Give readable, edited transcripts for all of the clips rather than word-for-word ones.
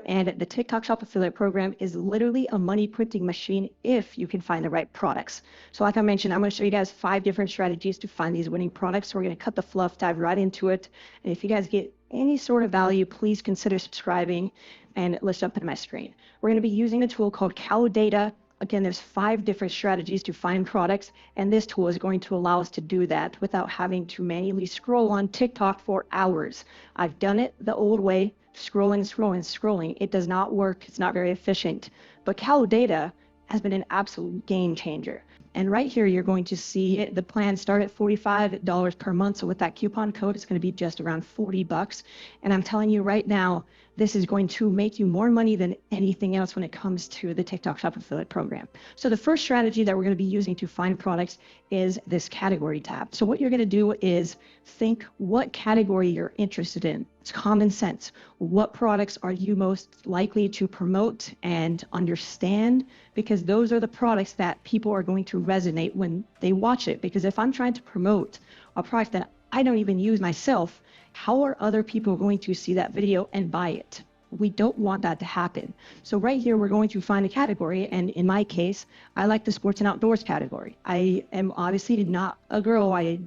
And the TikTok Shop affiliate program is literally a money printing machine if you can find the right products. So like I mentioned, I'm going to show you guys 5 different strategies to find these winning products. So we're going to cut the fluff, dive right into it. And if you guys get any sort of value, please consider subscribing, and let's jump into my screen. We're going to be using a tool called Kalodata. Again, there's 5 different strategies to find products, and this tool is going to allow us to do that without having to manually scroll on TikTok for hours. I've done it the old way, scrolling. It does not work. It's not very efficient. But Kalodata has been an absolute game changer. And right here, you're going to see the plan start at $45 per month. So with that coupon code, it's going to be just around 40 bucks. And I'm telling you right now, this is going to make you more money than anything else when it comes to the TikTok Shop affiliate program. So the first strategy that we're going to be using to find products is this category tab. So what you're going to do is think what category you're interested in. It's common sense. What products are you most likely to promote and understand? Because those are the products that people are going to resonate when they watch it. Because if I'm trying to promote a product that I don't even use myself, how are other people going to see that video and buy it? We don't want that to happen. So right here, we're going to find a category. And in my case, I like the sports and outdoors category. I am obviously not a girl. I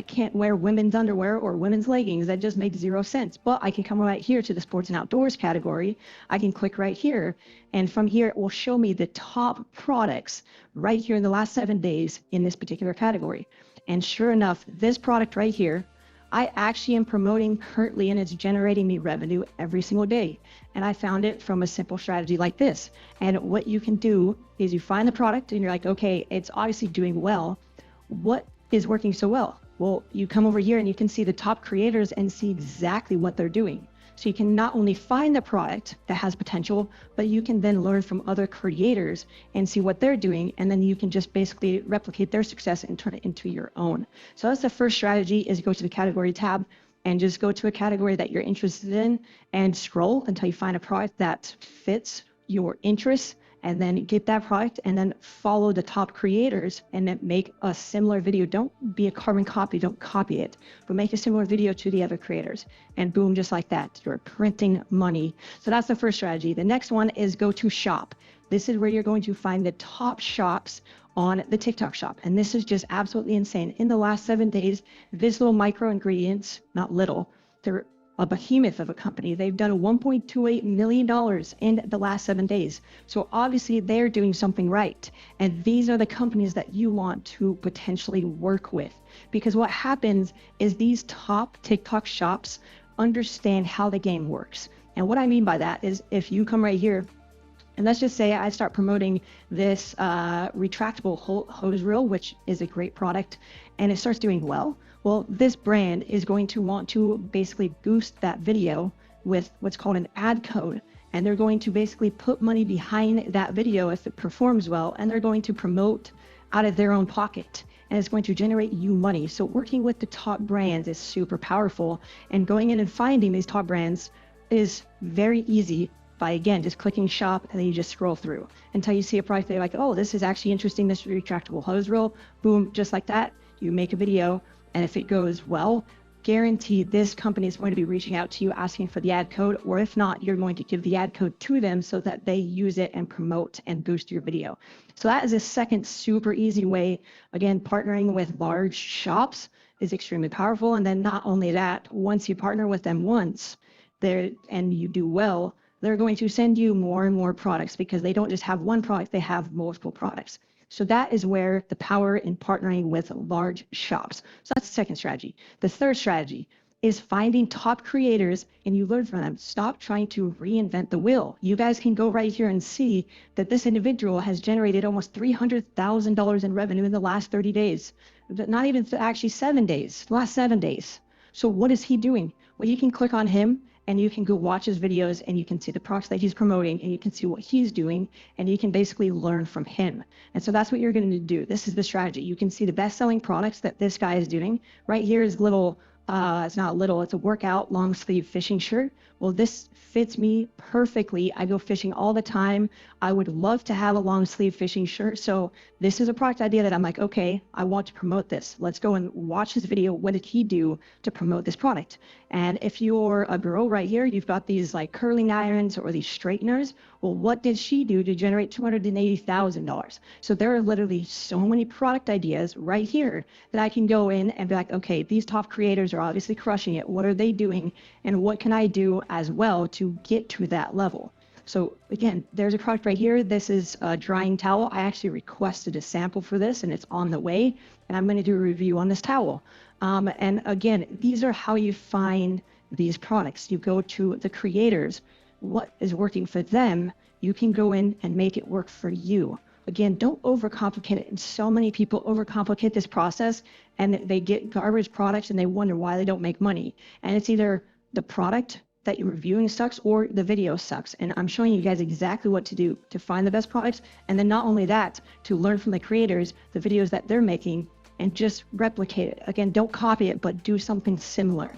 can't wear women's underwear or women's leggings. That just makes 0 sense. But I can come right here to the sports and outdoors category. I can click right here. And from here, it will show me the top products right here in the last 7 days in this particular category. And sure enough, this product right here, I actually am promoting currently, and it's generating me revenue every single day. And I found it from a simple strategy like this. And what you can do is you find the product and you're like, okay, it's obviously doing well. What is working so well? Well, you come over here and you can see the top creators and see exactly what they're doing. So you can not only find the product that has potential, but you can then learn from other creators and see what they're doing. And then you can just basically replicate their success and turn it into your own. So that's the first strategy, is go to the category tab and just go to a category that you're interested in and scroll until you find a product that fits your interests, and then get that product and then follow the top creators and then make a similar video. Don't be a carbon copy, don't copy it, but make a similar video to the other creators. And boom, just like that, you're printing money. So that's the first strategy. The next one is go to shop. This is where you're going to find the top shops on the TikTok shop. And this is just absolutely insane. In the last 7 days, this little micro ingredients, not little, they're a behemoth of a company. They've done $1.28 million in the last 7 days. So obviously they're doing something right. And these are the companies that you want to potentially work with. Because what happens is these top TikTok shops understand how the game works. And what I mean by that is, if you come right here, and let's just say I start promoting this retractable hose reel, which is a great product, and it starts doing well. Well, this brand is going to want to basically boost that video with what's called an ad code. And they're going to basically put money behind that video if it performs well, and they're going to promote out of their own pocket. And it's going to generate you money. So working with the top brands is super powerful. And going in and finding these top brands is very easy by, again, just clicking shop, and then you just scroll through until you see a product that you're like, oh, this is actually interesting, this retractable hose reel. Boom, just like that, you make a video. And if it goes well, guaranteed this company is going to be reaching out to you asking for the ad code, or if not, you're going to give the ad code to them so that they use it and promote and boost your video. So that is a second super easy way. Again, partnering with large shops is extremely powerful. And then not only that, once you partner with them once and you do well, they're going to send you more and more products, because they don't just have one product, they have multiple products. So that is where the power in partnering with large shops. So that's the second strategy. The third strategy is finding top creators and you learn from them. Stop trying to reinvent the wheel. You guys can go right here and see that this individual has generated almost $300,000 in revenue in the last 30 days. Not even actually 7 days, the last 7 days. So what is he doing? Well, you can click on him and you can go watch his videos and you can see the products that he's promoting and you can see what he's doing and you can basically learn from him. And so that's what you're going to do. This is the strategy. You can see the best-selling products that this guy is doing. Right here is little it's not little, it's a workout long sleeve fishing shirt. Well, this fits me perfectly. I go fishing all the time. I would love to have a long sleeve fishing shirt. So this is a product idea that I'm like, okay, I want to promote this. Let's go and watch his video. What did he do to promote this product? And if you're a girl right here, you've got these like curling irons or these straighteners. Well, what did she do to generate $280,000? So there are literally so many product ideas right here that I can go in and be like, okay, these top creators are obviously crushing it. What are they doing? And what can I do as well to get to that level? So again, there's a product right here. This is a drying towel. I actually requested a sample for this and it's on the way. And I'm going to do a review on this towel. And again, these are how you find these products. You go to the creators, what is working for them. You can go in and make it work for you. Again, don't overcomplicate it. And so many people overcomplicate this process and they get garbage products and they wonder why they don't make money. And it's either the product that you're reviewing sucks or the video sucks. And I'm showing you guys exactly what to do to find the best products. And then not only that, to learn from the creators, the videos that they're making, and just replicate it. Again, don't copy it, but do something similar.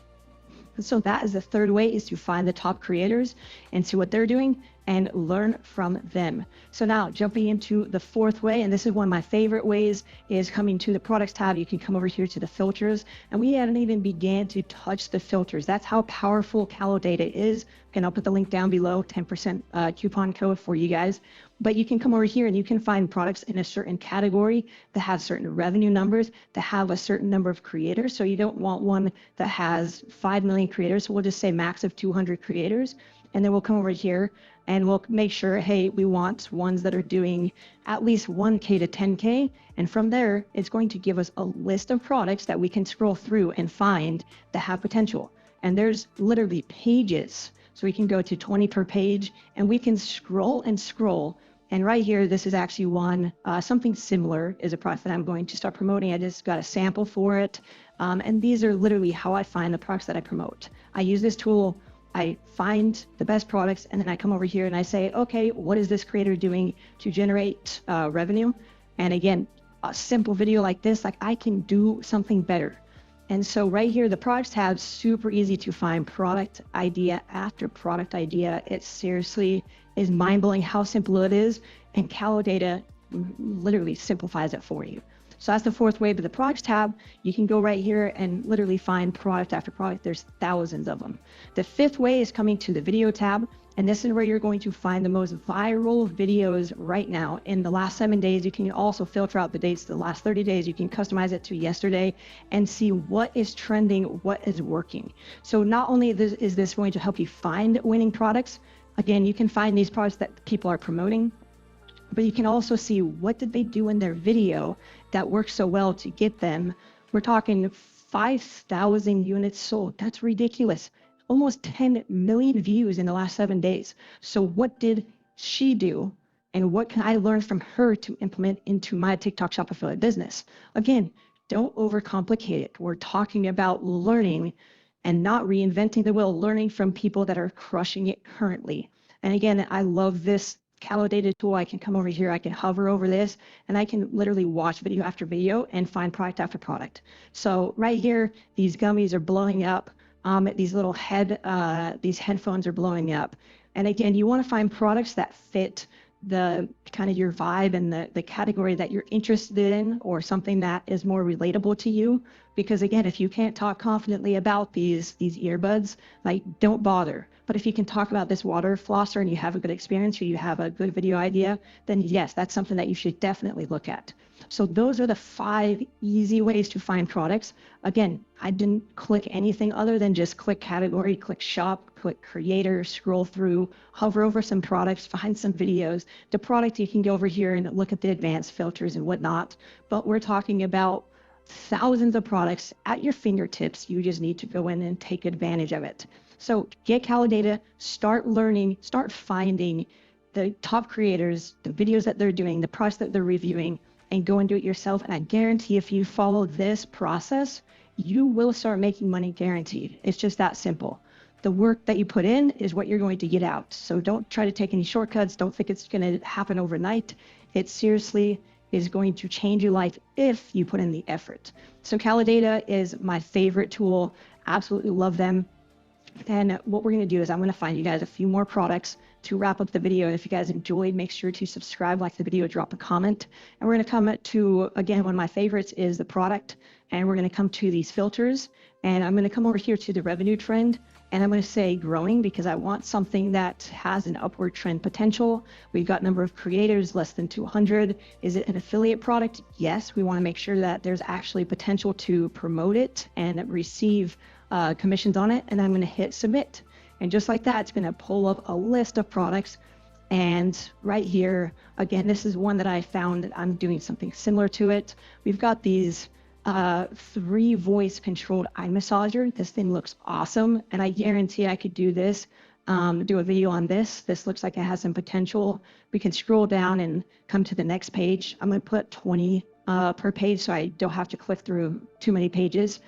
So that is the third way, is to find the top creators and see what they're doing and learn from them. So now jumping into the fourth way, and this is one of my favorite ways, is coming to the products tab. You can come over here to the filters, and we hadn't even began to touch the filters. That's how powerful Kalodata is. And I'll put the link down below, 10% coupon code for you guys. But you can come over here and you can find products in a certain category that have certain revenue numbers, that have a certain number of creators. So you don't want one that has 5 million creators. So we'll just say max of 200 creators. And then we'll come over here and we'll make sure, hey, we want ones that are doing at least 1K to 10K. And from there, it's going to give us a list of products that we can scroll through and find that have potential. And there's literally pages. So we can go to 20 per page and we can scroll and scroll. And right here, this is actually one, something similar is a product that I'm going to start promoting. I just got a sample for it. And these are literally how I find the products that I promote. I use this tool, I find the best products, and then I come over here and I say, okay, what is this creator doing to generate revenue? And again, a simple video like this, like I can do something better. And so right here, the products tab, super easy to find product idea after product idea. It seriously is mind-blowing how simple it is, and Kalodata literally simplifies it for you. So that's the fourth way, but the products tab, you can go right here and literally find product after product. There's thousands of them. The fifth way is coming to the video tab, and this is where you're going to find the most viral videos right now. In the last 7 days, you can also filter out the dates, the last 30 days, you can customize it to yesterday and see what is trending, what is working. So not only is this going to help you find winning products, again, you can find these products that people are promoting, but you can also see what did they do in their video that worked so well to get them. We're talking 5,000 units sold. That's ridiculous. Almost 10 million views in the last 7 days. So what did she do? And what can I learn from her to implement into my TikTok Shop affiliate business? Again, don't overcomplicate it. We're talking about learning and not reinventing the wheel, learning from people that are crushing it currently. And again, I love this Kalodata tool. I can come over here, I can hover over this, and I can literally watch video after video and find product after product. So right here, these gummies are blowing up. These little these headphones are blowing up. And again, you want to find products that fit the kind of your vibe and the category that you're interested in, or something that is more relatable to you. Because again, if you can't talk confidently about these earbuds, like, don't bother. But if you can talk about this water flosser and you have a good experience, or you have a good video idea, then yes, that's something that you should definitely look at. So those are the 5 easy ways to find products. Again, I didn't click anything other than just click category, click shop, click creator, scroll through, hover over some products, find some videos. The product, you can go over here and look at the advanced filters and whatnot. But we're talking about thousands of products at your fingertips. You just need to go in and take advantage of it. So get Kalodata, start learning, start finding the top creators, the videos that they're doing, the products that they're reviewing, and go and do it yourself. And I guarantee if you follow this process, you will start making money, guaranteed. It's just that simple. The work that you put in is what you're going to get out. So don't try to take any shortcuts. Don't think it's going to happen overnight. It seriously is going to change your life if you put in the effort. So Kalodata is my favorite tool absolutely love them. Then what we're going to do is I'm going to find you guys a few more products to wrap up the video. And if you guys enjoyed, make sure to subscribe, like the video, drop a comment. And we're going to come to, again, one of my favorites is the product. And we're going to come to these filters. And I'm going to come over here to the revenue trend. And I'm going to say growing because I want something that has an upward trend potential. We've got number of creators less than 200. Is it an affiliate product? Yes, we want to make sure that there's actually potential to promote it and receive commissions on it. And I'm going to hit submit. And just like that, it's going to pull up a list of products. And right here, again, this is one that I found that I'm doing something similar to it. We've got these 3 voice controlled eye massager. This thing looks awesome. And I guarantee I could do this, do a video on this. This looks like it has some potential. We can scroll down and come to the next page. I'm going to put 20 per page so I don't have to click through too many pages.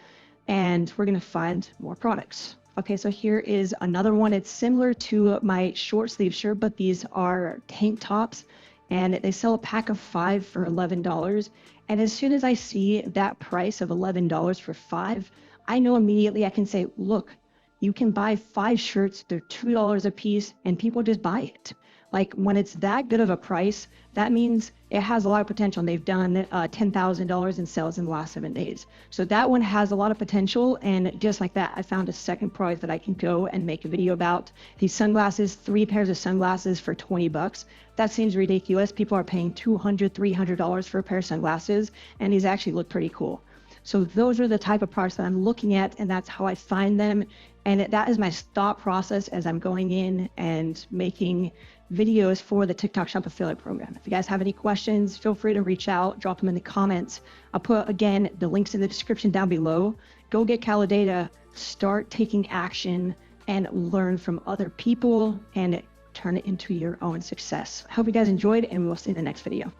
And we're going to find more products. Okay, so here is another one. It's similar to my short sleeve shirt, but these are tank tops and they sell a pack of 5 for $11. And as soon as I see that price of $11 for 5, I know immediately I can say, look, you can buy 5 shirts, they're $2 a piece, and people just buy it. Like when it's that good of a price, that means it has a lot of potential. And they've done $10,000 in sales in the last 7 days. So that one has a lot of potential. And just like that, I found a second product that I can go and make a video about. These sunglasses, 3 pairs of sunglasses for 20 bucks. That seems ridiculous. People are paying $200, $300 for a pair of sunglasses, and these actually look pretty cool. So those are the type of products that I'm looking at, and that's how I find them. And that is my thought process as I'm going in and making videos for the TikTok Shop Affiliate Program. If you guys have any questions, feel free to reach out, drop them in the comments. I'll put, again, the links in the description down below. Go get Kalodata, start taking action, and learn from other people, and turn it into your own success. I hope you guys enjoyed, and we'll see you in the next video.